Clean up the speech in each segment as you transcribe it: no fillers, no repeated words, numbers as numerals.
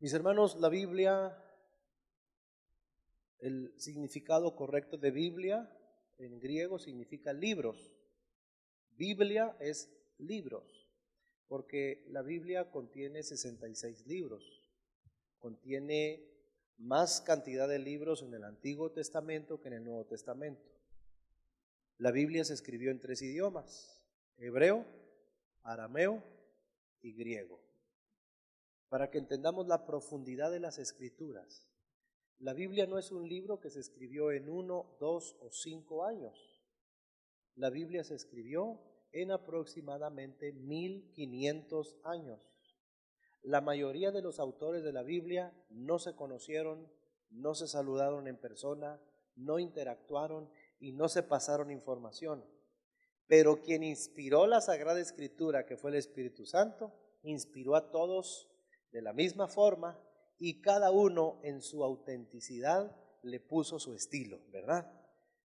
Mis hermanos, la Biblia, el significado correcto de Biblia en griego significa libros. Biblia es libros, porque la Biblia contiene 66 libros. Contiene más cantidad de libros en el Antiguo Testamento que en el Nuevo Testamento. La Biblia se escribió en 3 idiomas: hebreo, arameo y griego. Para que entendamos la profundidad de las Escrituras, la Biblia no es un libro que se escribió en 1, 2 o 5 años. La Biblia se escribió en aproximadamente 1500 años. La mayoría de los autores de la Biblia no se conocieron, no se saludaron en persona, no interactuaron y no se pasaron información. Pero quien inspiró la Sagrada Escritura, que fue el Espíritu Santo, inspiró a todos de la misma forma y cada uno en su autenticidad le puso su estilo, ¿verdad?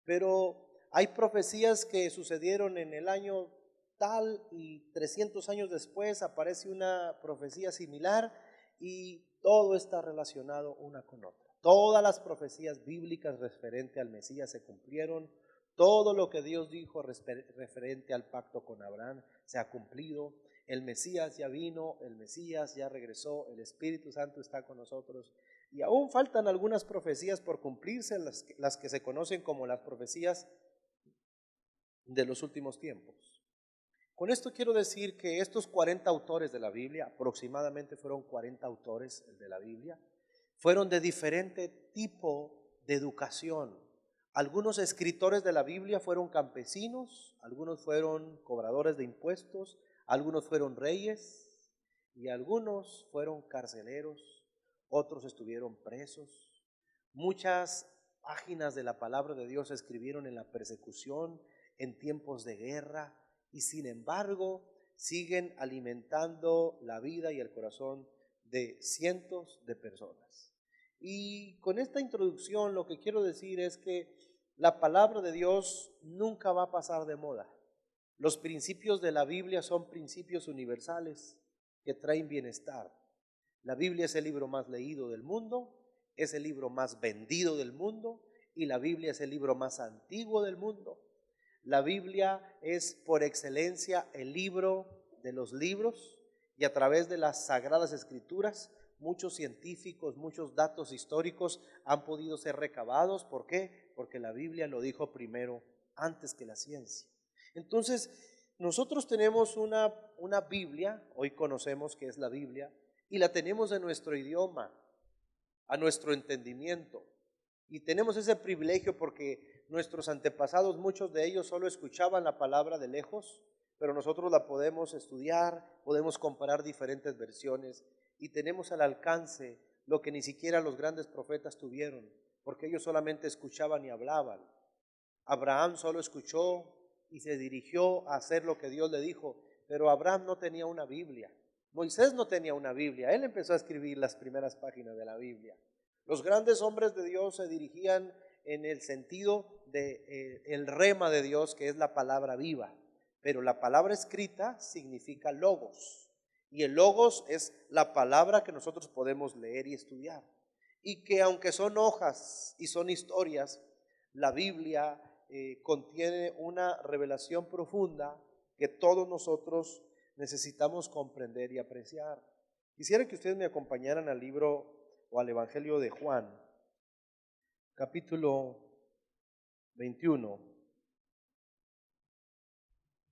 Pero hay profecías que sucedieron en el año tal y 300 años después aparece una profecía similar y todo está relacionado una con otra. Todas las profecías bíblicas referente al Mesías se cumplieron. Todo lo que Dios dijo referente al pacto con Abraham se ha cumplido. El Mesías ya vino, el Mesías ya regresó, el Espíritu Santo está con nosotros. Y aún faltan algunas profecías por cumplirse, las que se conocen como las profecías de los últimos tiempos. Con esto quiero decir que estos 40 autores de la Biblia, aproximadamente fueron 40 autores de la Biblia, fueron de diferente tipo de educación. Algunos escritores de la Biblia fueron campesinos, algunos fueron cobradores de impuestos, algunos fueron reyes y algunos fueron carceleros, otros estuvieron presos. Muchas páginas de la palabra de Dios se escribieron en la persecución, en tiempos de guerra, y sin embargo siguen alimentando la vida y el corazón de cientos de personas. Y con esta introducción lo que quiero decir es que la palabra de Dios nunca va a pasar de moda. Los principios de la Biblia son principios universales que traen bienestar. La Biblia es el libro más leído del mundo, es el libro más vendido del mundo y la Biblia es el libro más antiguo del mundo. La Biblia es por excelencia el libro de los libros y a través de las Sagradas Escrituras muchos científicos, muchos datos históricos han podido ser recabados. ¿Por qué? Porque la Biblia lo dijo primero antes que la ciencia. Entonces, nosotros tenemos una Biblia, hoy conocemos que es la Biblia, y la tenemos en nuestro idioma, a nuestro entendimiento. Y tenemos ese privilegio porque nuestros antepasados, muchos de ellos solo escuchaban la palabra de lejos, pero nosotros la podemos estudiar, podemos comparar diferentes versiones y tenemos al alcance lo que ni siquiera los grandes profetas tuvieron, porque ellos solamente escuchaban y hablaban. Abraham solo escuchó y se dirigió a hacer lo que Dios le dijo, pero Abraham no tenía una Biblia. Moisés no tenía una Biblia, él empezó a escribir las primeras páginas de la Biblia. Los grandes hombres de Dios se dirigían en el sentido de el rema de Dios, que es la palabra viva, pero la palabra escrita significa logos, y el logos es la palabra que nosotros podemos leer y estudiar, y que aunque son hojas y son historias, la Biblia contiene una revelación profunda que todos nosotros necesitamos comprender y apreciar. Quisiera que ustedes me acompañaran al libro o al Evangelio de Juan, capítulo 21,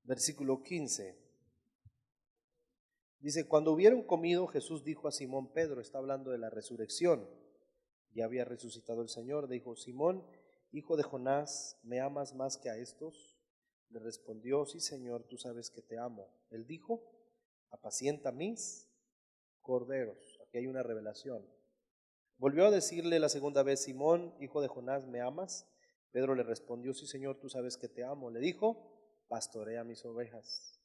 versículo 15. Dice: cuando hubieron comido, Jesús dijo a Simón Pedro, está hablando de la resurrección, ya había resucitado el Señor, dijo: Simón, hijo de Jonás, ¿me amas más que a estos? Le respondió: sí, Señor, tú sabes que te amo. Él dijo: apacienta mis corderos. Aquí hay una revelación. Volvió a decirle la segunda vez: Simón, hijo de Jonás, ¿me amas? Pedro le respondió: sí, Señor, tú sabes que te amo. Le dijo: pastorea mis ovejas.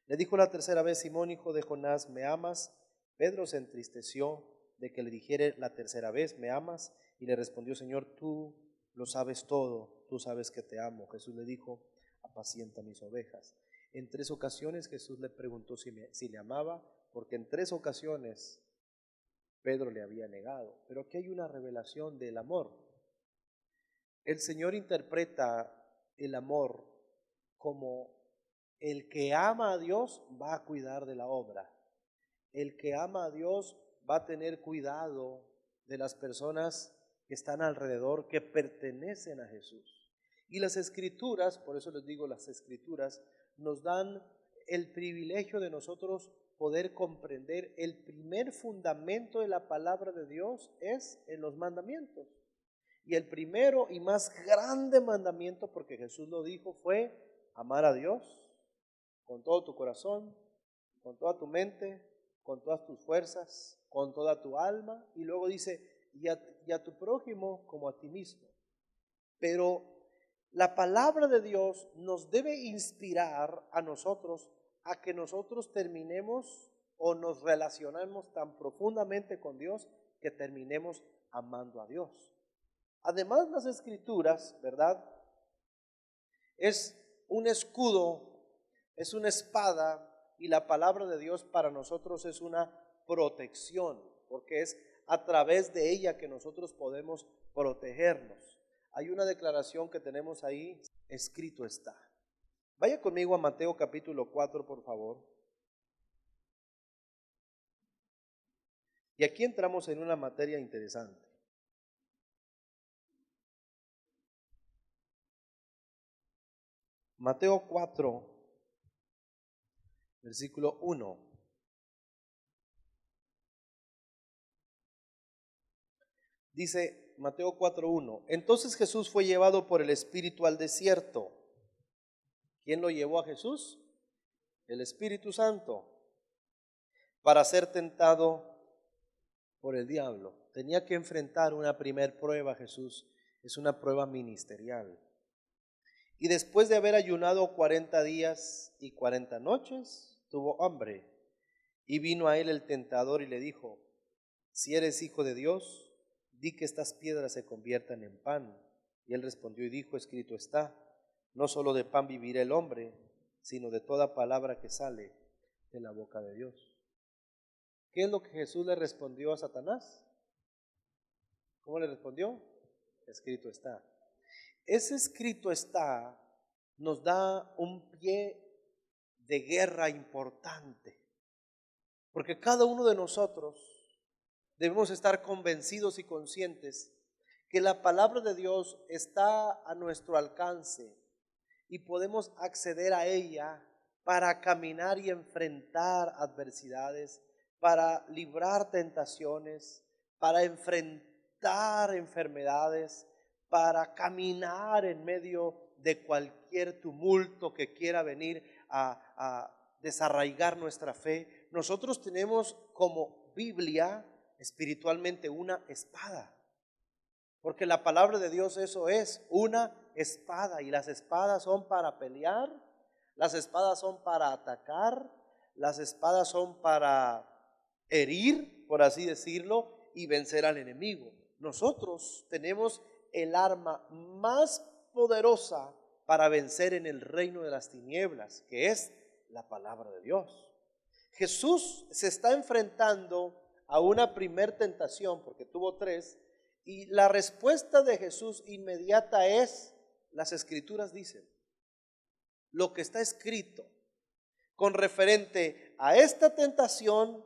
Le dijo la tercera vez: Simón, hijo de Jonás, ¿me amas? Pedro se entristeció de que le dijere la tercera vez: ¿me amas? Y le respondió: Señor, tú lo sabes todo, tú sabes que te amo. Jesús le dijo: apacienta mis ovejas. En 3 ocasiones Jesús le preguntó si le amaba, porque en 3 ocasiones Pedro le había negado. Pero aquí hay una revelación del amor. El Señor interpreta el amor como el que ama a Dios va a cuidar de la obra. El que ama a Dios va a tener cuidado de las personas que están alrededor, que pertenecen a Jesús. Y las Escrituras, por eso les digo, las Escrituras nos dan el privilegio de nosotros poder comprender el primer fundamento de la palabra de Dios es en los mandamientos. Y el primero y más grande mandamiento, porque Jesús lo dijo, fue amar a Dios con todo tu corazón, con toda tu mente, con todas tus fuerzas, con toda tu alma. Y luego dice, y a tu prójimo como a ti mismo. Pero la palabra de Dios nos debe inspirar a nosotros a que nosotros terminemos o nos relacionemos tan profundamente con Dios que terminemos amando a Dios. Además, las Escrituras, ¿verdad? Es un escudo, es una espada, y la palabra de Dios para nosotros es una protección, porque es a través de ella que nosotros podemos protegernos. Hay una declaración que tenemos ahí, escrito está. Vaya conmigo a Mateo capítulo 4, por favor. Y aquí entramos en una materia interesante. Mateo 4, versículo 1. Dice Mateo 4:1, entonces Jesús fue llevado por el Espíritu al desierto. ¿Quién lo llevó a Jesús? El Espíritu Santo, para ser tentado por el diablo. Tenía que enfrentar una primer prueba Jesús, es una prueba ministerial. Y después de haber ayunado 40 días y 40 noches, tuvo hambre. Y vino a él el tentador y le dijo, si eres hijo de Dios, di que estas piedras se conviertan en pan. Y él respondió y dijo, escrito está, no solo de pan vivirá el hombre, sino de toda palabra que sale de la boca de Dios. ¿Qué es lo que Jesús le respondió a Satanás? ¿Cómo le respondió? Escrito está. Ese escrito está nos da un pie de guerra importante, porque cada uno de nosotros debemos estar convencidos y conscientes que la palabra de Dios está a nuestro alcance y podemos acceder a ella para caminar y enfrentar adversidades, para librar tentaciones, para enfrentar enfermedades, para caminar en medio de cualquier tumulto que quiera venir a desarraigar nuestra fe. Nosotros tenemos como Biblia espiritualmente una espada, porque la palabra de Dios eso es, una espada, y las espadas son para pelear, las espadas son para atacar, las espadas son para herir, por así decirlo, y vencer al enemigo. Nosotros tenemos el arma más poderosa para vencer en el reino de las tinieblas, que es la palabra de Dios. Jesús se está enfrentando a una primer tentación, porque tuvo tres, y la respuesta de Jesús inmediata es, las Escrituras dicen, lo que está escrito. Con referente a esta tentación,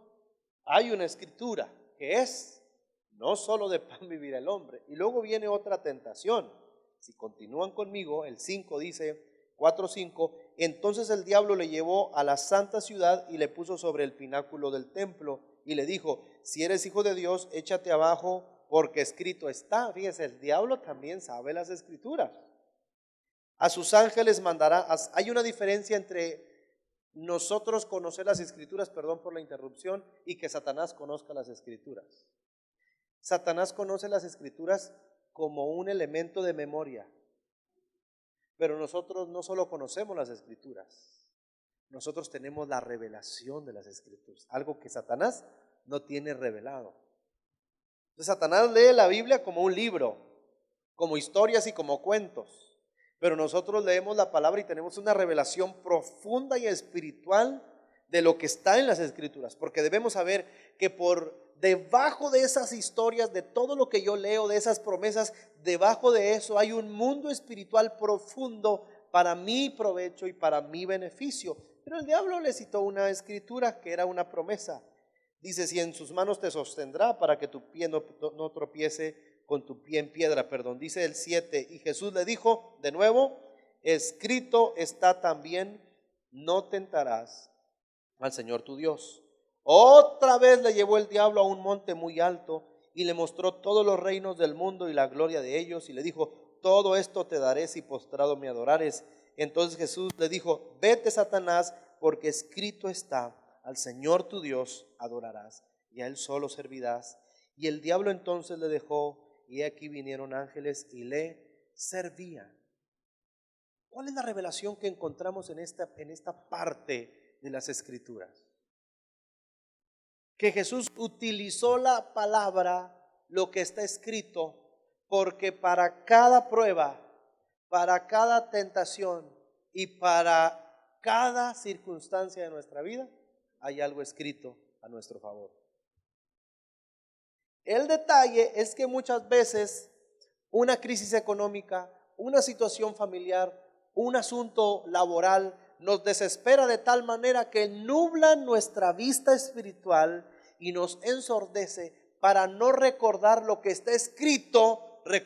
hay una escritura que es, no solo de pan vivirá el hombre. Y luego viene otra tentación. Si continúan conmigo, el 5 dice, 4:5, entonces el diablo le llevó a la santa ciudad y le puso sobre el pináculo del templo y le dijo, si eres hijo de Dios, échate abajo, porque escrito está. Fíjense, el diablo también sabe las Escrituras. A sus ángeles mandará. Hay una diferencia entre nosotros conocer las Escrituras, perdón por la interrupción, y que Satanás conozca las Escrituras. Satanás conoce las Escrituras como un elemento de memoria, pero nosotros no solo conocemos las Escrituras, nosotros tenemos la revelación de las Escrituras, algo que Satanás no tiene revelado. Entonces Satanás lee la Biblia como un libro, como historias y como cuentos, pero nosotros leemos la palabra y tenemos una revelación profunda y espiritual de lo que está en las Escrituras, porque debemos saber que por debajo de esas historias, de todo lo que yo leo, de esas promesas, debajo de eso hay un mundo espiritual profundo para mi provecho y para mi beneficio. Pero el diablo le citó una escritura que era una promesa. Dice, si en sus manos te sostendrá para que tu pie no tropiece con tu pie en piedra, perdón. Dice el 7, y Jesús le dijo de nuevo, escrito está también, no tentarás al Señor tu Dios. Otra vez le llevó el diablo a un monte muy alto y le mostró todos los reinos del mundo y la gloria de ellos, y le dijo, todo esto te daré si postrado me adorares. Entonces Jesús le dijo, vete, Satanás, porque escrito está, al Señor tu Dios adorarás y a Él solo servirás. Y el diablo entonces le dejó, y aquí vinieron ángeles y le servían. ¿Cuál es la revelación que encontramos en esta parte de las Escrituras? Que Jesús utilizó la palabra, lo que está escrito, porque para cada prueba, para cada tentación y para cada circunstancia de nuestra vida, hay algo escrito a nuestro favor. El detalle es que muchas veces una crisis económica, una situación familiar, un asunto laboral nos desespera de tal manera que nubla nuestra vista espiritual y nos ensordece para no recordar lo que está escrito de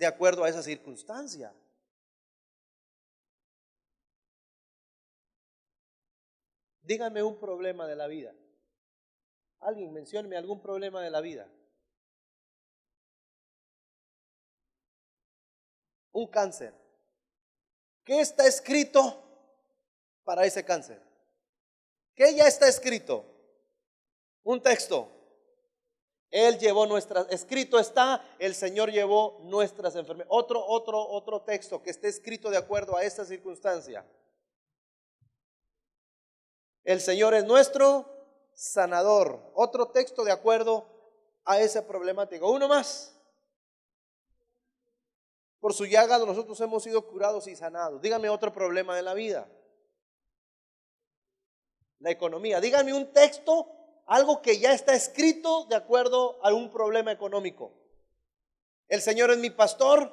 acuerdo a esa circunstancia. Díganme un problema de la vida. Alguien mencióneme algún problema de la vida. Un cáncer. ¿Qué está escrito para ese cáncer? ¿Qué ya está escrito? Un texto. Él llevó escrito está, el Señor llevó nuestras enfermedades. Otro texto que esté escrito de acuerdo a esta circunstancia. El Señor es nuestro sanador. Otro texto de acuerdo a esa problemática. Uno más. Por su llaga nosotros hemos sido curados y sanados. Dígame otro problema de la vida. La economía. Dígame un texto, algo que ya está escrito de acuerdo a un problema económico. El Señor es mi pastor.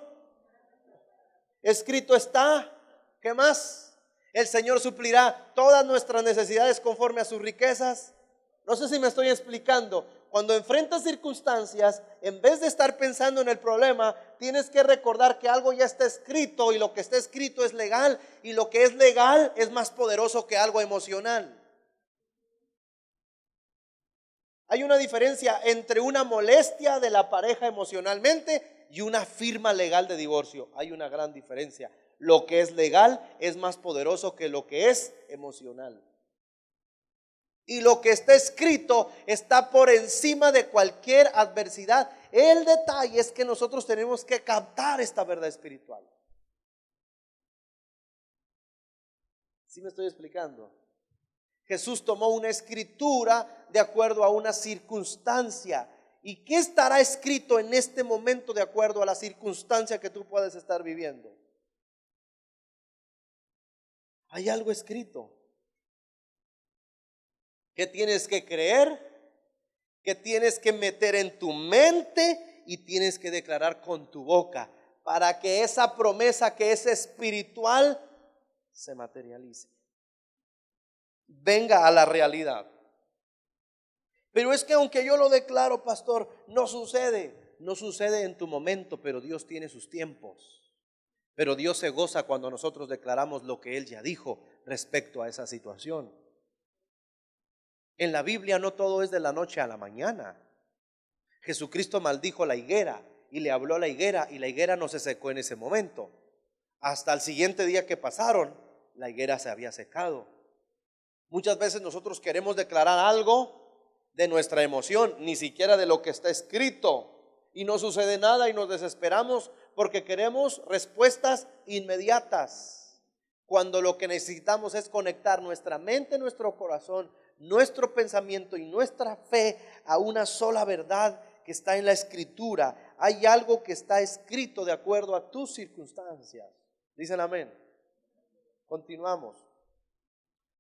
Escrito está. ¿Qué más? El Señor suplirá todas nuestras necesidades conforme a sus riquezas. No sé si me estoy explicando. Cuando enfrentas circunstancias, en vez de estar pensando en el problema, tienes que recordar que algo ya está escrito, y lo que está escrito es legal, y lo que es legal es más poderoso que algo emocional. Hay una diferencia entre una molestia de la pareja emocionalmente y una firma legal de divorcio. Hay una gran diferencia. Lo que es legal es más poderoso que lo que es emocional. Y lo que está escrito está por encima de cualquier adversidad. El detalle es que nosotros tenemos que captar esta verdad espiritual. ¿Sí me estoy explicando? Jesús tomó una escritura de acuerdo a una circunstancia. ¿Y qué estará escrito en este momento de acuerdo a la circunstancia que tú puedes estar viviendo? Hay algo escrito. ¿Qué tienes que creer? ¿Qué tienes que meter en tu mente? Y tienes que declarar con tu boca para que esa promesa que es espiritual se materialice, venga a la realidad. Pero es que aunque yo lo declaro, pastor, no sucede. No sucede en tu momento, pero Dios tiene sus tiempos. Pero Dios se goza cuando nosotros declaramos lo que Él ya dijo respecto a esa situación. En la Biblia no todo es de la noche a la mañana. Jesucristo maldijo la higuera y le habló a la higuera, y la higuera no se secó en ese momento. Hasta el siguiente día que pasaron, la higuera se había secado. Muchas veces nosotros queremos declarar algo de nuestra emoción, ni siquiera de lo que está escrito, y no sucede nada y nos desesperamos porque queremos respuestas inmediatas, cuando lo que necesitamos es conectar nuestra mente, nuestro corazón, nuestro pensamiento y nuestra fe a una sola verdad que está en la escritura. Hay algo que está escrito de acuerdo a tus circunstancias. Dicen amén. Continuamos.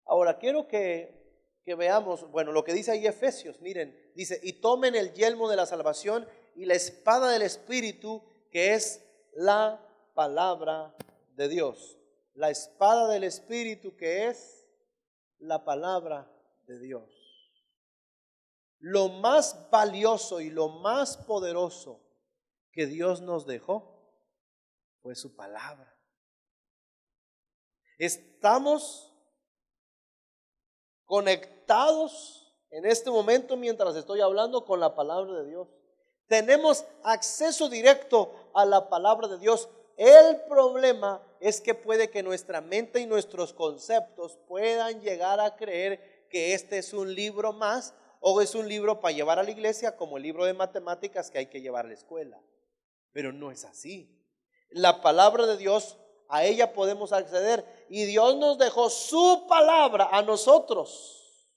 Ahora quiero que que veamos, bueno, lo que dice ahí Efesios, miren, dice, y tomen el yelmo de la salvación y la espada del Espíritu, que es la palabra de Dios. La espada del Espíritu, que es la palabra de Dios. Lo más valioso y lo más poderoso que Dios nos dejó fue su palabra. Estamos conectados en este momento mientras estoy hablando con la palabra de Dios. Tenemos acceso directo a la palabra de Dios. El problema es que puede que nuestra mente y nuestros conceptos puedan llegar a creer que este es un libro más o es un libro para llevar a la iglesia, como el libro de matemáticas que hay que llevar a la escuela. Pero no es así. La palabra de Dios, a ella podemos acceder, y Dios nos dejó su palabra a nosotros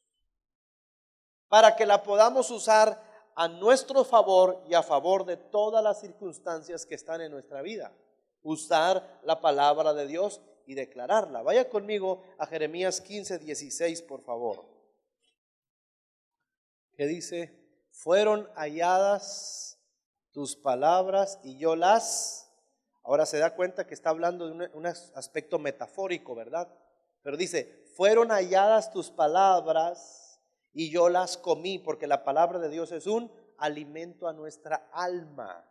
para que la podamos usar a nuestro favor y a favor de todas las circunstancias que están en nuestra vida. Usar la palabra de Dios y declararla. Vaya conmigo a Jeremías 15:16, por favor. Que dice, fueron halladas tus palabras y yo las... Ahora se da cuenta que está hablando de un aspecto metafórico, ¿verdad? Pero dice, fueron halladas tus palabras y yo las comí, porque la palabra de Dios es un alimento a nuestra alma.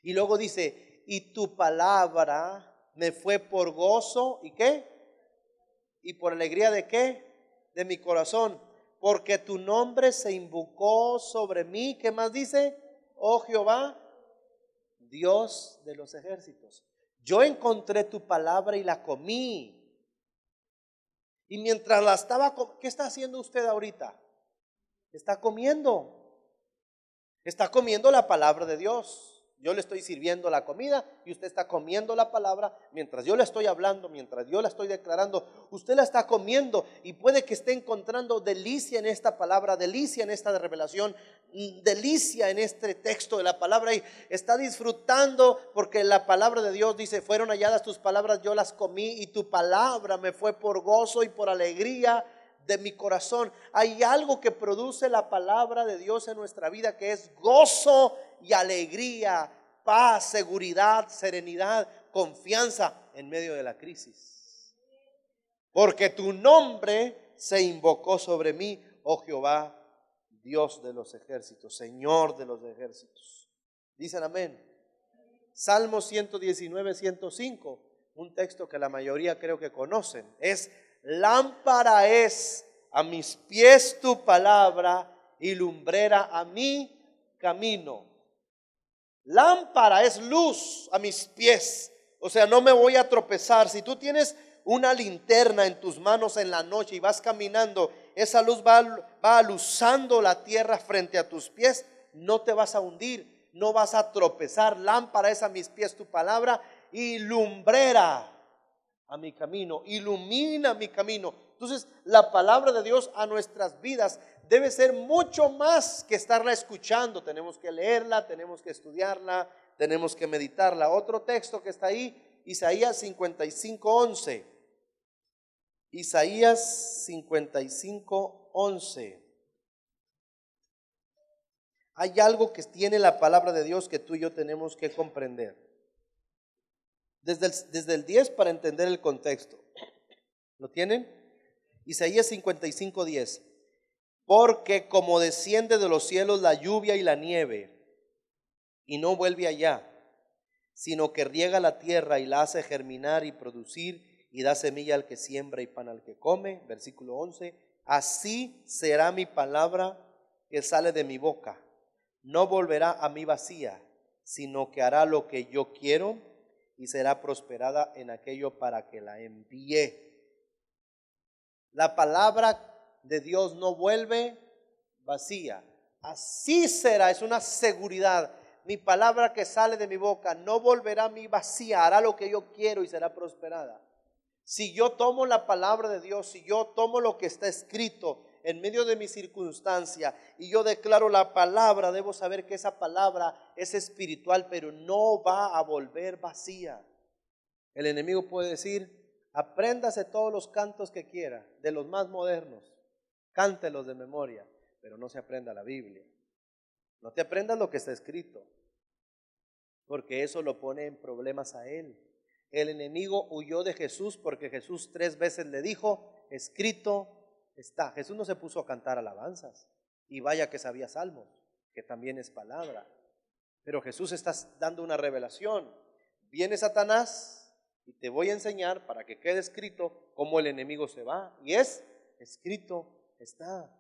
Y luego dice, y tu palabra me fue por gozo, ¿y qué? ¿Y por alegría de qué? De mi corazón, porque tu nombre se invocó sobre mí. ¿Qué más dice? Oh Jehová, Dios de los ejércitos. Yo encontré tu palabra y la comí. Y mientras la estaba, ¿qué está haciendo usted ahorita? Está comiendo. Está comiendo la palabra de Dios. Yo le estoy sirviendo la comida y usted está comiendo la palabra. Mientras yo le estoy hablando, mientras yo la estoy declarando, usted la está comiendo y puede que esté encontrando delicia en esta palabra, delicia en esta revelación, delicia en este texto de la palabra, y está disfrutando porque la palabra de Dios dice, fueron halladas tus palabras, yo las comí y tu palabra me fue por gozo y por alegría de mi corazón. Hay algo que produce la palabra de Dios en nuestra vida, que es gozo y alegría, paz, seguridad, serenidad, confianza en medio de la crisis. Porque tu nombre se invocó sobre mí, oh Jehová, Dios de los ejércitos, Señor de los ejércitos. Dicen amén. Salmo 119, 105, un texto que la mayoría creo que conocen. Es: lámpara es a mis pies tu palabra y lumbrera a mi camino. Lámpara es luz a mis pies, o sea, no me voy a tropezar. Si tú tienes una linterna en tus manos en la noche y vas caminando, esa luz va aluzando la tierra frente a tus pies, no te vas a hundir, no vas a tropezar. Lámpara es a mis pies tu palabra y lumbrera a mi camino, ilumina mi camino. Entonces, la palabra de Dios a nuestras vidas debe ser mucho más que estarla escuchando. Tenemos que leerla, tenemos que estudiarla, tenemos que meditarla. Otro texto que está ahí, Isaías 55:11. Isaías 55:11. Hay algo que tiene la palabra de Dios que tú y yo tenemos que comprender. Desde el 10 para entender el contexto. ¿Lo tienen? Isaías 55:10. Porque como desciende de los cielos la lluvia y la nieve, y no vuelve allá, sino que riega la tierra y la hace germinar y producir, y da semilla al que siembra y pan al que come. Versículo 11. Así será mi palabra que sale de mi boca. No volverá a mí vacía, sino que hará lo que yo quiero y será prosperada en aquello para que la envíe. La palabra de Dios no vuelve vacía. Así será, es una seguridad. Mi palabra que sale de mi boca no volverá a mí vacía, hará lo que yo quiero y será prosperada. Si yo tomo la palabra de Dios, si yo tomo lo que está escrito en medio de mi circunstancia y yo declaro la palabra, debo saber que esa palabra es espiritual, pero no va a volver vacía. El enemigo puede decir: apréndase todos los cantos que quiera, de los más modernos, cántelos de memoria, pero no se aprenda la Biblia. No te aprendas lo que está escrito, porque eso lo pone en problemas a él. El enemigo huyó de Jesús porque Jesús 3 veces le dijo, escrito está. Jesús no se puso a cantar alabanzas, y vaya que sabía salmos, que también es palabra. Pero Jesús está dando una revelación. Viene Satanás y te voy a enseñar para que quede escrito cómo el enemigo se va. Y es escrito está.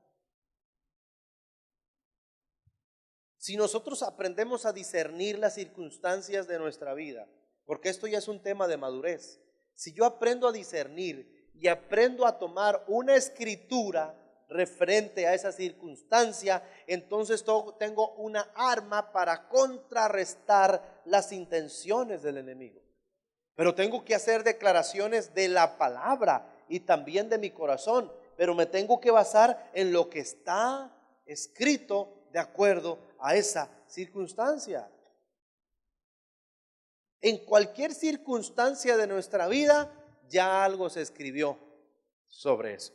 Si nosotros aprendemos a discernir las circunstancias de nuestra vida, porque esto ya es un tema de madurez, si yo aprendo a discernir y aprendo a tomar una escritura referente a esa circunstancia, entonces tengo una arma para contrarrestar las intenciones del enemigo. Pero tengo que hacer declaraciones de la palabra y también de mi corazón, pero me tengo que basar en lo que está escrito de acuerdo a esa circunstancia. En cualquier circunstancia de nuestra vida ya algo se escribió sobre eso.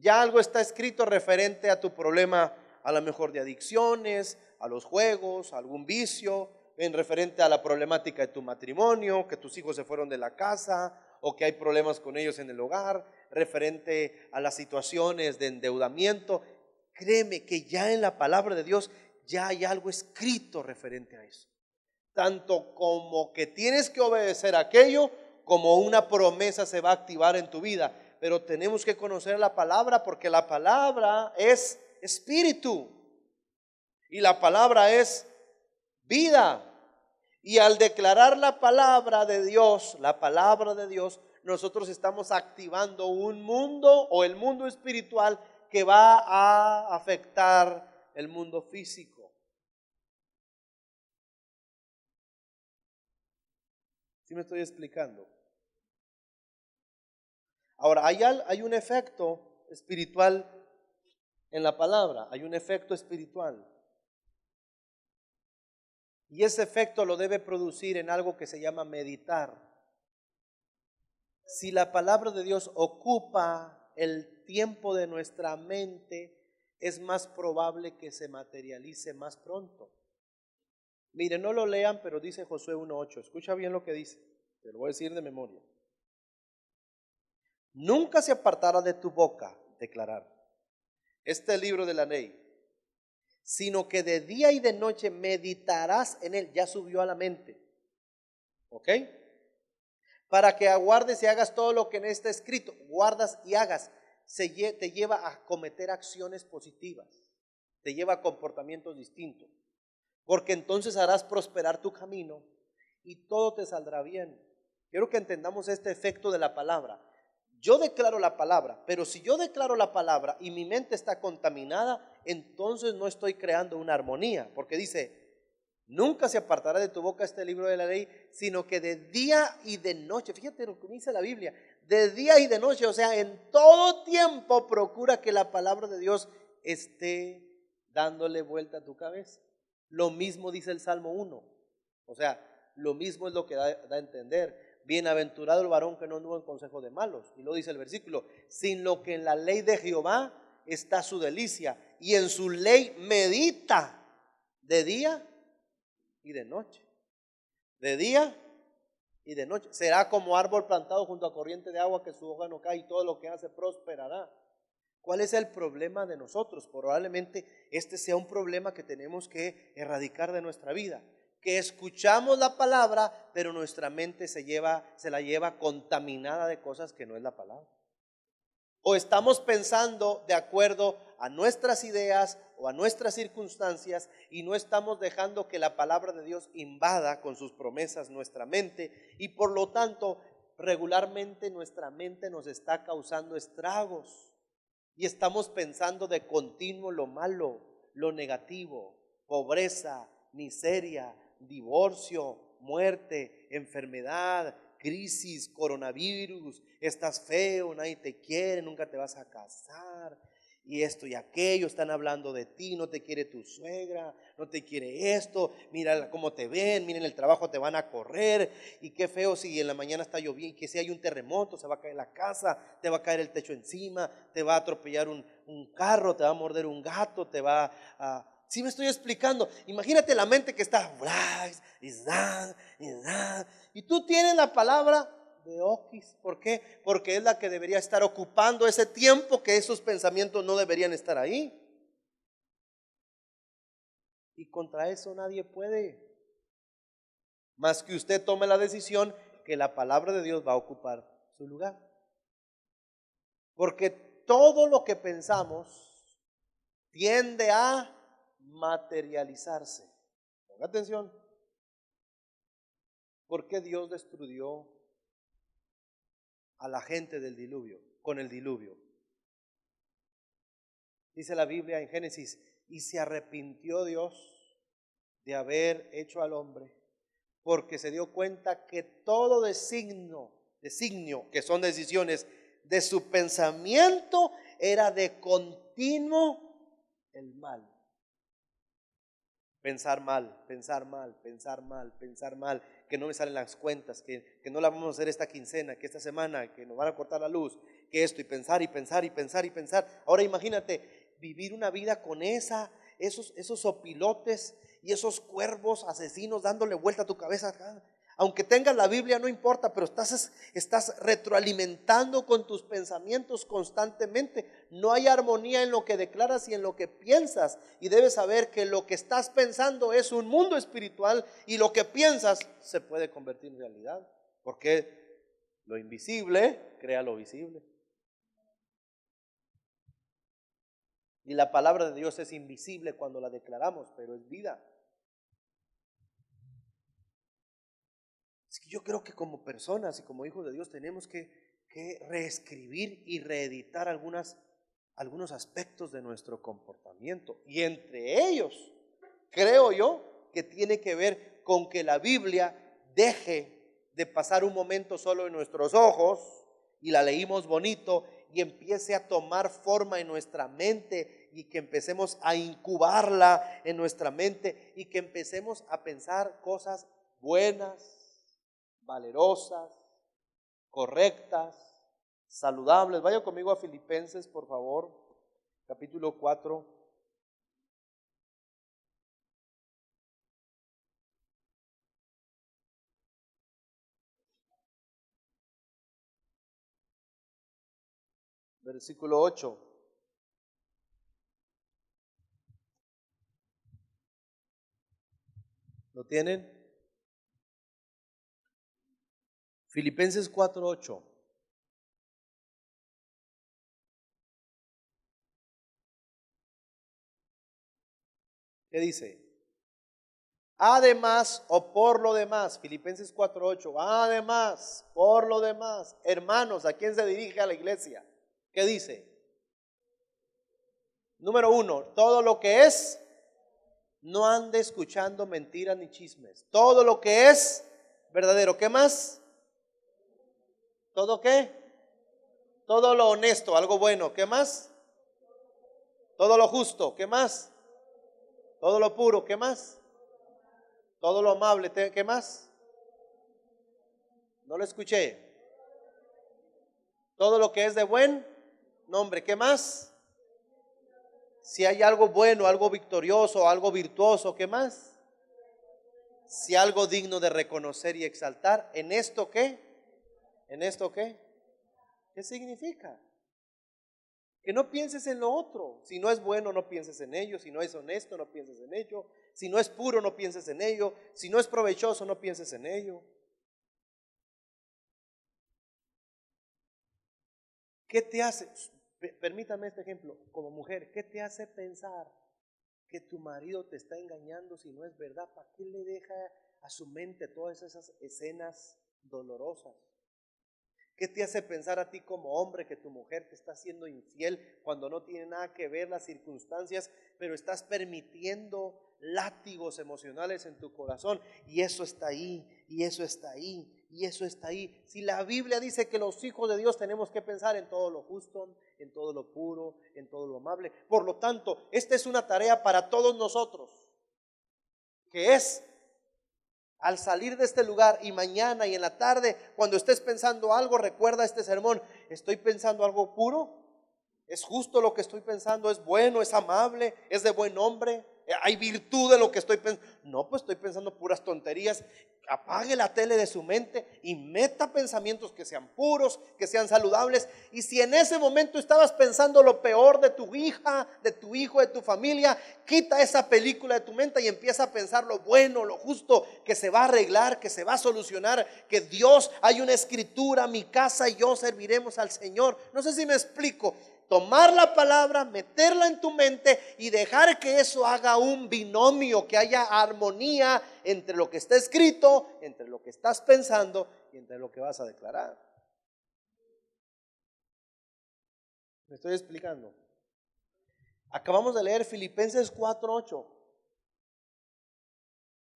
Ya algo está escrito referente a tu problema, a lo mejor de adicciones, a los juegos, a algún vicio, en referente a la problemática de tu matrimonio, que tus hijos se fueron de la casa o que hay problemas con ellos en el hogar, referente a las situaciones de endeudamiento. Créeme que ya en la palabra de Dios ya hay algo escrito referente a eso. Tanto como que tienes que obedecer aquello, como una promesa se va a activar en tu vida. Pero tenemos que conocer la palabra, porque la palabra es espíritu y la palabra es vida. Y al declarar la palabra de Dios, nosotros estamos activando un mundo o el mundo espiritual que va a afectar el mundo físico. ¿Sí me estoy explicando? Ahora, hay un efecto espiritual en la palabra, hay un efecto espiritual. Y ese efecto lo debe producir en algo que se llama meditar. Si la palabra de Dios ocupa el tiempo de nuestra mente, es más probable que se materialice más pronto. Mire, no lo lean, pero dice Josué 1:8. Escucha bien lo que dice, te lo voy a decir de memoria. Nunca se apartará de tu boca declarar este libro de la ley, sino que de día y de noche meditarás en él. Ya subió a la mente, ¿ok? Para que aguardes y hagas todo lo que en está escrito. Guardas y hagas. Te lleva a cometer acciones positivas, te lleva a comportamientos distintos, porque entonces harás prosperar tu camino y todo te saldrá bien. Quiero que entendamos este efecto de la palabra. Yo declaro la palabra, pero si yo declaro la palabra y mi mente está contaminada, entonces no estoy creando una armonía, porque dice, nunca se apartará de tu boca este libro de la ley, sino que de día y de noche, fíjate lo que dice la Biblia, de día y de noche, o sea, en todo tiempo procura que la palabra de Dios esté dándole vuelta a tu cabeza. Lo mismo dice el Salmo 1, o sea, lo mismo es lo que da a entender. Bienaventurado el varón que no anduvo en consejo de malos. Y lo dice el versículo, sin lo que en la ley de Jehová está su delicia, y en su ley medita de día y de noche. De día y de noche. Será como árbol plantado junto a corriente de agua, que su hoja no cae y todo lo que hace prosperará. ¿Cuál es el problema de nosotros? Probablemente este sea un problema que tenemos que erradicar de nuestra vida. Que escuchamos la palabra, pero nuestra mente se la lleva contaminada de cosas que no es la palabra. O estamos pensando de acuerdo a nuestras ideas o a nuestras circunstancias y no estamos dejando que la palabra de Dios invada con sus promesas nuestra mente, y por lo tanto regularmente nuestra mente nos está causando estragos y estamos pensando de continuo lo malo, lo negativo, pobreza, miseria, divorcio, muerte, enfermedad, crisis, coronavirus, estás feo, nadie te quiere, nunca te vas a casar. y esto y aquello, están hablando de ti, no te quiere tu suegra, no te quiere esto, mira cómo te ven, miren el trabajo te van a correr, y qué feo si en la mañana está lloviendo, que si hay un terremoto, se va a caer la casa, te va a caer el techo encima, te va a atropellar un carro, te va a morder un gato, te va a... ¿Sí me estoy explicando? Imagínate la mente que está, y tú tienes la palabra de Oquis. ¿Por qué? Porque es la que debería estar ocupando ese tiempo que esos pensamientos no deberían estar ahí. Y contra eso nadie puede. Más que usted tome la decisión que la palabra de Dios va a ocupar su lugar. Porque todo lo que pensamos tiende a materializarse. Ponga atención. ¿Por qué Dios destruyó a la gente del diluvio, con el diluvio? Dice la Biblia en Génesis, y se arrepintió Dios de haber hecho al hombre, porque se dio cuenta que todo designio, que son decisiones de su pensamiento, era de continuo el mal. Pensar mal, pensar mal, pensar mal, pensar mal, que no me salen las cuentas, que no la vamos a hacer esta quincena, que esta semana, que nos van a cortar la luz, que esto, y pensar y pensar y pensar y pensar. Ahora imagínate vivir una vida con esos opilotes y esos cuervos asesinos dándole vuelta a tu cabeza. Aunque tengas la Biblia no importa, pero estás retroalimentando con tus pensamientos constantemente. No hay armonía en lo que declaras y en lo que piensas. Y debes saber que lo que estás pensando es un mundo espiritual y lo que piensas se puede convertir en realidad. Porque lo invisible crea lo visible. Y la palabra de Dios es invisible cuando la declaramos, pero es vida. Es que yo creo que como personas y como hijos de Dios tenemos que reescribir y reeditar algunos aspectos de nuestro comportamiento. Y entre ellos, creo yo, que tiene que ver con que la Biblia deje de pasar un momento solo en nuestros ojos y la leímos bonito y empiece a tomar forma en nuestra mente y que empecemos a incubarla en nuestra mente y que empecemos a pensar cosas buenas, valerosas, correctas, saludables. Vaya conmigo a Filipenses, por favor, capítulo 4. Versículo 8. ¿Lo tienen? Filipenses 4:8. ¿Qué dice? Además o por lo demás, Filipenses 4:8, además, por lo demás, hermanos, ¿a quién se dirige a la iglesia? ¿Qué dice? Número 1, todo lo que es, no ande escuchando mentiras ni chismes. Todo lo que es verdadero. ¿Qué más? ¿Todo qué? Todo lo honesto, algo bueno. ¿Qué más? Todo lo justo. ¿Qué más? Todo lo puro. ¿Qué más? Todo lo amable. ¿Qué más? No lo escuché. Todo lo que es de buen nombre. ¿Qué más? Si hay algo bueno, algo victorioso, algo virtuoso. ¿Qué más? Si algo digno de reconocer y exaltar. ¿En esto qué? ¿En esto qué? ¿Qué significa? Que no pienses en lo otro. Si no es bueno, no pienses en ello. Si no es honesto, no pienses en ello. Si no es puro, no pienses en ello. Si no es provechoso, no pienses en ello. ¿Qué te hace? Permítame este ejemplo. Como mujer, ¿qué te hace pensar que tu marido te está engañando si no es verdad? ¿Para qué le deja a su mente todas esas escenas dolorosas? ¿Qué te hace pensar a ti como hombre que tu mujer te está siendo infiel cuando no tiene nada que ver las circunstancias, pero estás permitiendo látigos emocionales en tu corazón? Y eso está ahí, y eso está ahí, y eso está ahí. Si la Biblia dice que los hijos de Dios tenemos que pensar en todo lo justo, en todo lo puro, en todo lo amable. Por lo tanto, esta es una tarea para todos nosotros, que es, al salir de este lugar y mañana y en la tarde, cuando estés pensando algo, recuerda este sermón. ¿Estoy pensando algo puro? ¿Es justo lo que estoy pensando? ¿Es bueno? ¿Es amable? ¿Es de buen hombre? ¿Hay virtud en lo que estoy pensando? No, pues estoy pensando puras tonterías. Apague la tele de su mente y meta pensamientos que sean puros, que sean saludables. Y si en ese momento estabas pensando lo peor de tu hija, de tu hijo, de tu familia, quita esa película de tu mente y empieza a pensar lo bueno, lo justo, que se va a arreglar, que se va a solucionar, que Dios, hay una escritura: mi casa y yo serviremos al Señor. No sé si me explico. Tomar la palabra, meterla en tu mente y dejar que eso haga un binomio, que haya armonía entre lo que está escrito, entre lo que estás pensando y entre lo que vas a declarar. ¿Me estoy explicando? Acabamos de leer Filipenses 4:8.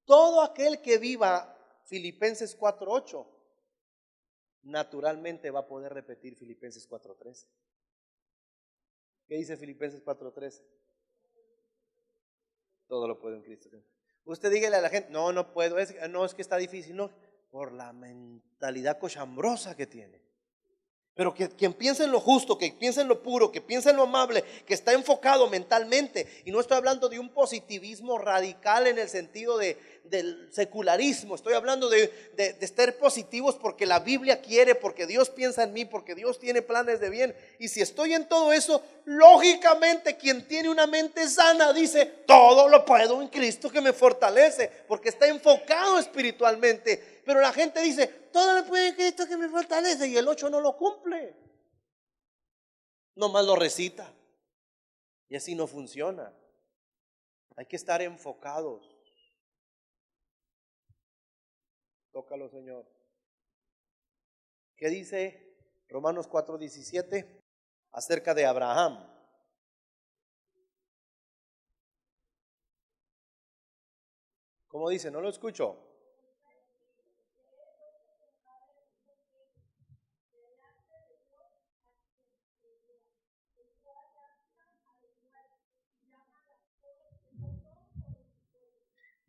Todo aquel que viva Filipenses 4:8 naturalmente va a poder repetir Filipenses 4:13. ¿Qué dice Filipenses 4:13? Todo lo puedo en Cristo. Usted dígale a la gente: no, no puedo, es que está difícil. No, por la mentalidad cochambrosa que tiene. Pero que quien piensa en lo justo, que piensa en lo puro, que piensa en lo amable, que está enfocado mentalmente. Y no estoy hablando de un positivismo radical en el sentido del secularismo. Estoy hablando de estar positivos porque la Biblia quiere, porque Dios piensa en mí, porque Dios tiene planes de bien. Y si estoy en todo eso, lógicamente quien tiene una mente sana dice: todo lo puedo en Cristo que me fortalece, porque está enfocado espiritualmente. Pero la gente dice: todo lo puedo en Cristo que me fortalece, y el 8 no lo cumple, nomás lo recita. Y así no funciona. Hay que estar enfocados. Tócalo, Señor. ¿Qué dice Romanos 4:17 acerca de Abraham? ¿Cómo dice? No lo escucho.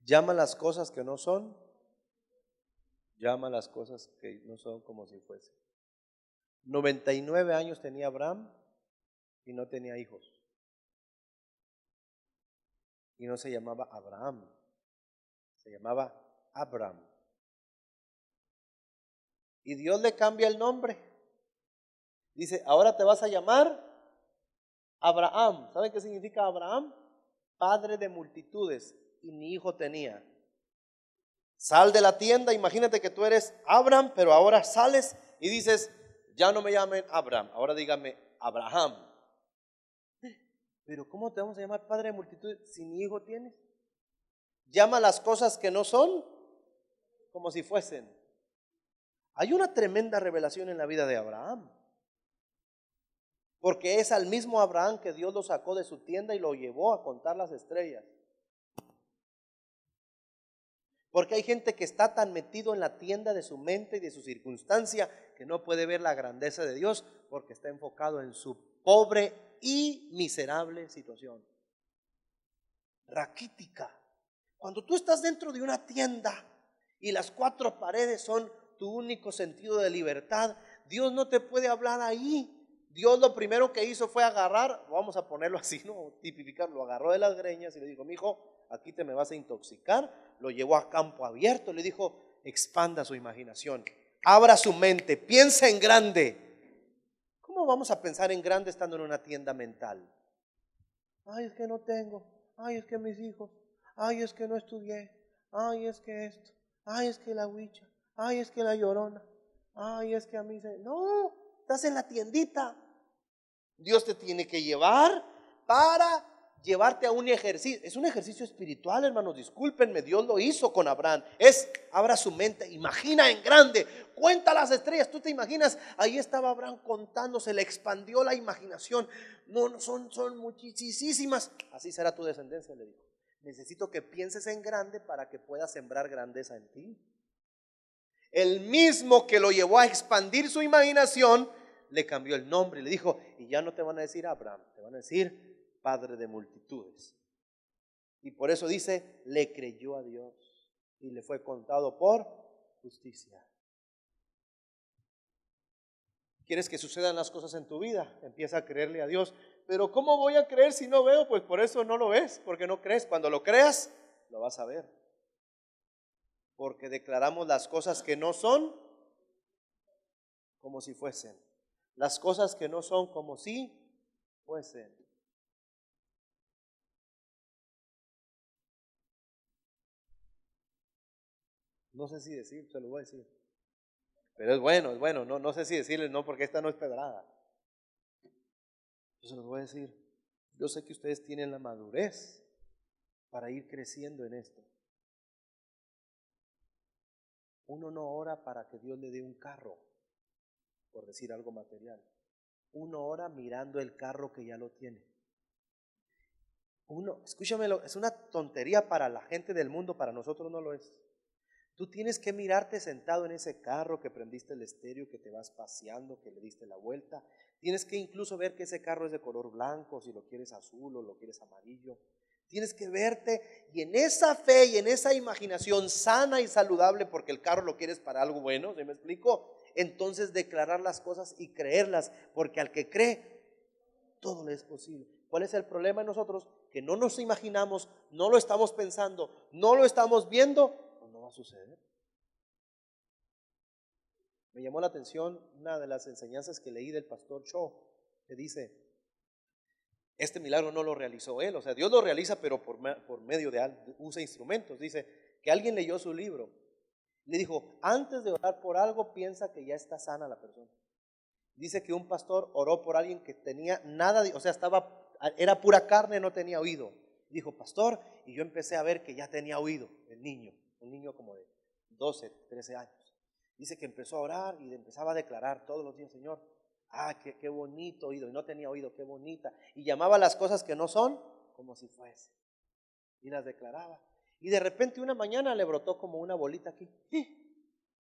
Llama las cosas que no son, llama las cosas que no son como si fuesen. 99 años tenía Abraham y no tenía hijos. Y no se llamaba Abraham, se llamaba Abram. Y Dios le cambia el nombre. Dice: ahora te vas a llamar Abraham. ¿Saben qué significa Abraham? Padre de multitudes. Y ni hijo tenía. Sal de la tienda, imagínate que tú eres Abram, pero ahora sales y dices: ya no me llamen Abram, ahora dígame Abraham. Pero ¿cómo te vamos a llamar padre de multitudes si ni hijo tienes? Llama las cosas que no son como si fuesen. Hay una tremenda revelación en la vida de Abraham, porque es al mismo Abraham que Dios lo sacó de su tienda y lo llevó a contar las estrellas. Porque hay gente que está tan metido en la tienda de su mente y de su circunstancia que no puede ver la grandeza de Dios, porque está enfocado en su pobre y miserable situación. Raquítica. Cuando tú estás dentro de una tienda y las cuatro paredes son tu único sentido de libertad, Dios no te puede hablar ahí. Dios lo primero que hizo fue agarrar, vamos a ponerlo así, no tipificar, lo agarró de las greñas y le dijo: mi hijo, aquí te me vas a intoxicar. Lo llevó a campo abierto, le dijo: expanda su imaginación, abra su mente, piensa en grande. ¿Cómo vamos a pensar en grande estando en una tienda mental? Ay, es que no tengo, ay, es que mis hijos, ay, es que no estudié, ay, es que esto, ay, es que la huicha, ay, es que la llorona, ay, es que a mí se... No, estás en la tiendita. Dios te tiene que llevar para llevarte a un ejercicio. Es un ejercicio espiritual, hermanos, discúlpenme, Dios lo hizo con Abraham. Abra su mente, imagina en grande, cuenta las estrellas. Tú te imaginas, ahí estaba Abraham contando, se le expandió la imaginación. No, son muchísimas. Así será tu descendencia, le dijo. Necesito que pienses en grande para que puedas sembrar grandeza en ti. El mismo que lo llevó a expandir su imaginación, le cambió el nombre y le dijo, y ya no te van a decir Abraham, te van a decir Padre de multitudes. Y por eso dice, le creyó a Dios y le fue contado por justicia. ¿Quieres que sucedan las cosas en tu vida? Empieza a creerle a Dios. Pero ¿cómo voy a creer si no veo? Pues por eso no lo ves, porque no crees. Cuando lo creas, lo vas a ver. Porque declaramos las cosas que no son como si fuesen. Las cosas que no son como si fuesen. No sé si decir, se lo voy a decir. Pero es bueno, no sé si decirles no, porque esta no es pedrada. Yo se los voy a decir. Yo sé que ustedes tienen la madurez para ir creciendo en esto. Uno no ora para que Dios le dé un carro, por decir algo material. Uno ora mirando el carro que ya lo tiene. Escúchamelo, es una tontería para la gente del mundo, para nosotros no lo es. Tú tienes que mirarte sentado en ese carro, que prendiste el estéreo, que te vas paseando, que le diste la vuelta. Tienes que incluso ver que ese carro es de color blanco, si lo quieres azul o lo quieres amarillo. Tienes que verte y en esa fe y en esa imaginación sana y saludable, porque el carro lo quieres para algo bueno, ¿sí me explico? Entonces declarar las cosas y creerlas, porque al que cree, todo le es posible. ¿Cuál es el problema en nosotros? Que no nos imaginamos, no lo estamos pensando, no lo estamos viendo. No va a suceder. Me llamó la atención una de las enseñanzas que leí del pastor Cho, que dice, este milagro no lo realizó él, o sea, Dios lo realiza, pero por medio usa instrumentos. Dice que alguien leyó su libro, le dijo, antes de orar por algo, piensa que ya está sana la persona. Dice que un pastor oró por alguien que tenía nada, o sea, era pura carne, no tenía oído. Dijo, pastor, y yo empecé a ver que ya tenía oído el niño, un niño como de 12, 13 años. Dice que empezó a orar y empezaba a declarar todos los días, Señor, qué bonito oído, y no tenía oído, qué bonita. Y llamaba las cosas que no son como si fuese. Y las declaraba. Y de repente una mañana le brotó como una bolita aquí.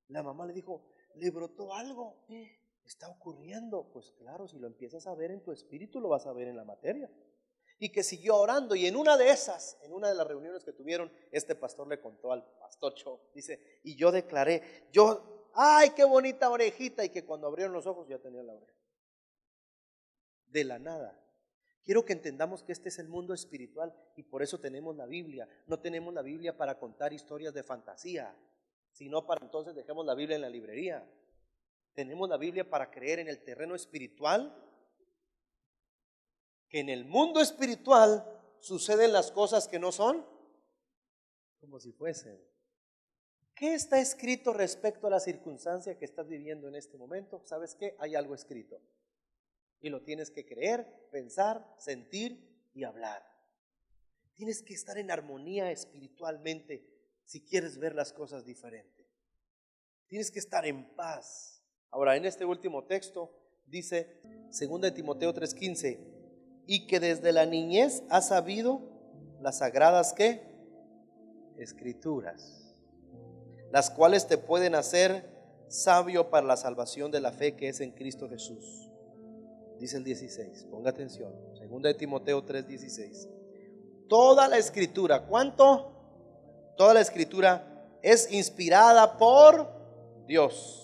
La mamá le dijo, le brotó algo. Está ocurriendo. Pues claro, si lo empiezas a ver en tu espíritu, lo vas a ver en la materia. Y que siguió orando, y en una de las reuniones que tuvieron, este pastor le contó al pastor Cho, dice, y yo declaré, ay, qué bonita orejita, y que cuando abrieron los ojos ya tenía la oreja. De la nada. Quiero que entendamos que este es el mundo espiritual, y por eso tenemos la Biblia. No tenemos la Biblia para contar historias de fantasía, sino para entonces dejemos la Biblia en la librería. Tenemos la Biblia para creer en el terreno espiritual, que en el mundo espiritual suceden las cosas que no son como si fuesen. ¿Qué está escrito respecto a la circunstancia que estás viviendo en este momento? ¿Sabes qué? Hay algo escrito. Y lo tienes que creer, pensar, sentir y hablar. Tienes que estar en armonía espiritualmente si quieres ver las cosas diferentes. Tienes que estar en paz. Ahora, en este último texto dice, 2 Timoteo 3:15, y que desde la niñez has sabido las sagradas ¿qué? Escrituras, las cuales te pueden hacer sabio para la salvación de la fe que es en Cristo Jesús. Dice el 16, ponga atención, 2 Timoteo 3:16. Toda la escritura, ¿cuánto? Toda la escritura es inspirada por Dios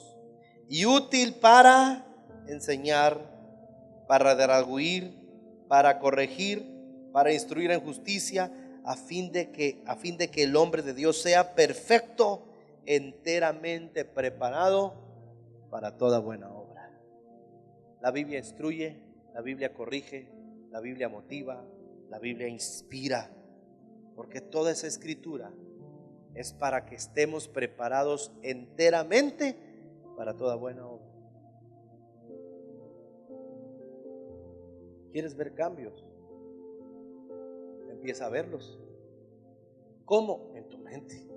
y útil para enseñar, para redarguir, para corregir, para instruir en justicia, a fin de que el hombre de Dios sea perfecto, enteramente preparado para toda buena obra. La Biblia instruye, la Biblia corrige, la Biblia motiva, la Biblia inspira, porque toda esa escritura es para que estemos preparados enteramente para toda buena obra. ¿Quieres ver cambios? Empieza a verlos. ¿Cómo? En tu mente.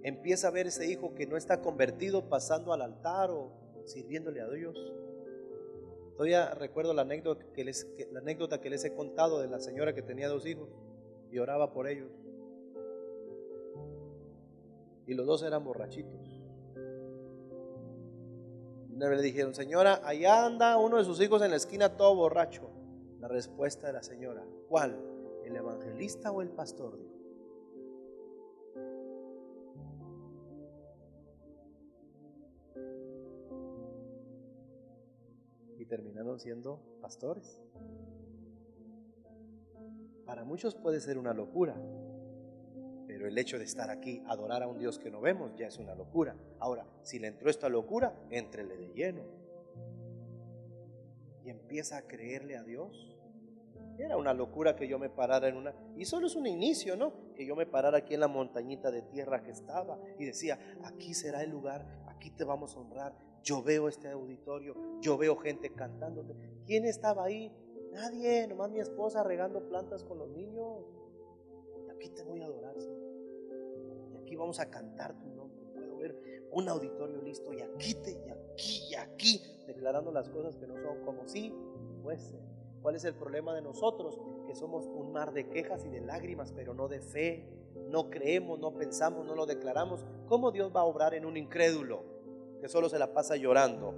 Empieza a ver ese hijo que no está convertido pasando al altar o sirviéndole a Dios. Todavía recuerdo la anécdota que les he contado de la señora que tenía 2 hijos y oraba por ellos. Y los 2 eran borrachitos. Una vez le dijeron: señora, allá anda uno de sus hijos en la esquina todo borracho. La respuesta de la señora: ¿cuál? ¿El evangelista o el pastor? Dijo. Y terminaron siendo pastores. Para muchos puede ser una locura, pero el hecho de estar aquí, adorar a un Dios que no vemos, ya es una locura. Ahora, si le entró esta locura, éntrele de lleno y empieza a creerle a Dios. Era una locura que yo me parara y solo es un inicio, ¿no? Que yo me parara aquí en la montañita de tierra que estaba y decía: aquí será el lugar, aquí te vamos a honrar. Yo veo este auditorio, yo veo gente cantándote. ¿Quién estaba ahí? Nadie, nomás mi esposa regando plantas con los niños. Y aquí te voy a adorar, Señor. Y aquí vamos a cantar tu nombre. Puedo ver un auditorio listo y aquí, declarando las cosas que no son como si fuesen. ¿Cuál es el problema de nosotros? Que somos un mar de quejas y de lágrimas, pero no de fe. No creemos, no pensamos, no lo declaramos. ¿Cómo Dios va a obrar en un incrédulo que solo se la pasa llorando?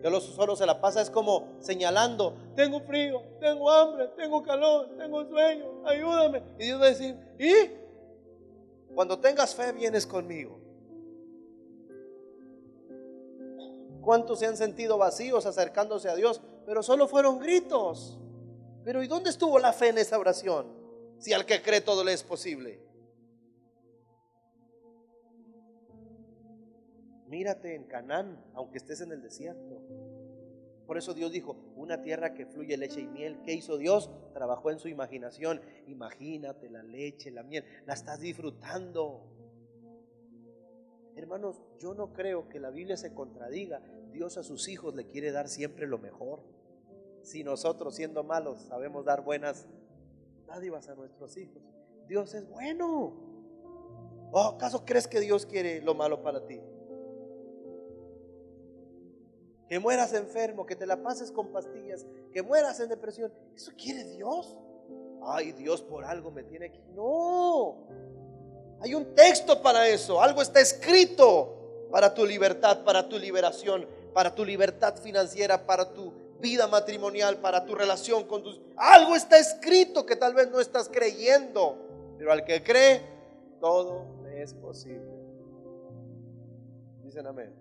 Que solo se la pasa es como señalando: tengo frío, tengo hambre, tengo calor, tengo sueño, ayúdame. Y Dios va a decir: ¿y? Cuando tengas fe vienes conmigo. ¿Cuántos se han sentido vacíos acercándose a Dios, pero solo fueron gritos? Pero ¿y dónde estuvo la fe en esa oración? Si al que cree todo le es posible. Mírate en Canaán, aunque estés en el desierto. Por eso Dios dijo: una tierra que fluye leche y miel. ¿Qué hizo Dios? Trabajó en su imaginación. Imagínate la leche, la miel, la estás disfrutando. Hermanos, yo no creo que la Biblia se contradiga. Dios a sus hijos le quiere dar siempre lo mejor. Si nosotros, siendo malos, sabemos dar buenas dádivas a nuestros hijos, Dios es bueno. ¿O acaso crees que Dios quiere lo malo para ti? Que mueras enfermo, que te la pases con pastillas, que mueras en depresión. ¿Eso quiere Dios? Ay, Dios por algo me tiene aquí. No, hay un texto para eso. Algo está escrito para tu libertad, para tu liberación, para tu libertad financiera, para tu vida matrimonial, para tu relación con tus... Algo está escrito que tal vez no estás creyendo, pero al que cree, todo le es posible. Dicen amén.